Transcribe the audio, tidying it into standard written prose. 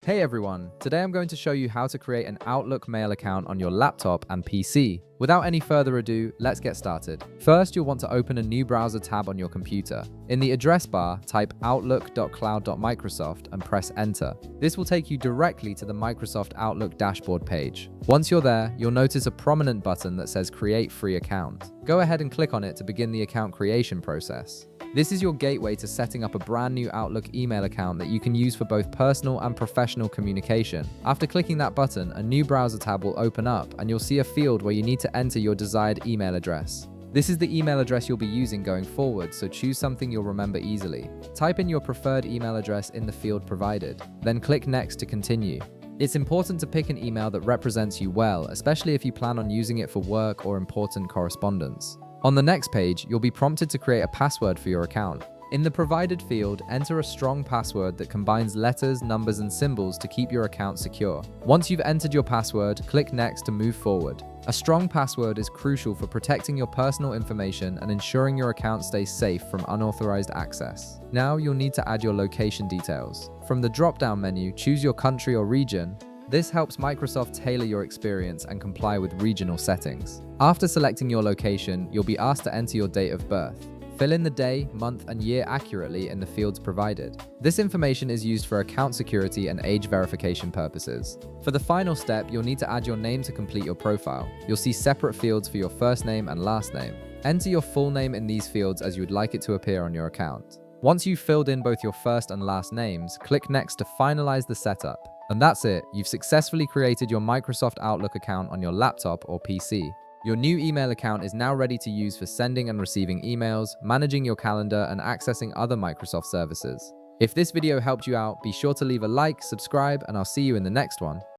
Hey everyone, today I'm going to show you how to create an Outlook mail account on your laptop and PC. Without any further ado, let's get started. First, you'll want to open a new browser tab on your computer. In the address bar, type outlook.cloud.microsoft and press enter. This will take you directly to the Microsoft Outlook dashboard page. Once you're there, you'll notice a prominent button that says Create Free Account. Go ahead and click on it to begin the account creation process. This is your gateway to setting up a brand new Outlook email account that you can use for both personal and professional communication. After clicking that button, a new browser tab will open up and you'll see a field where you need to enter your desired email address. This is the email address you'll be using going forward, so choose something you'll remember easily. Type in your preferred email address in the field provided, then click Next to continue. It's important to pick an email that represents you well, especially if you plan on using it for work or important correspondence. On the next page, you'll be prompted to create a password for your account. In the provided field, enter a strong password that combines letters, numbers, and symbols to keep your account secure. Once you've entered your password, click Next to move forward. A strong password is crucial for protecting your personal information and ensuring your account stays safe from unauthorized access. Now you'll need to add your location details. From the drop-down menu, choose your country or region. This helps Microsoft tailor your experience and comply with regional settings. After selecting your location, you'll be asked to enter your date of birth. Fill in the day, month, and year accurately in the fields provided. This information is used for account security and age verification purposes. For the final step, you'll need to add your name to complete your profile. You'll see separate fields for your first name and last name. Enter your full name in these fields as you would like it to appear on your account. Once you've filled in both your first and last names, click Next to finalize the setup. And that's it, you've successfully created your Microsoft Outlook account on your laptop or PC. Your new email account is now ready to use for sending and receiving emails, managing your calendar, and accessing other Microsoft services. If this video helped you out, be sure to leave a like, subscribe, and I'll see you in the next one.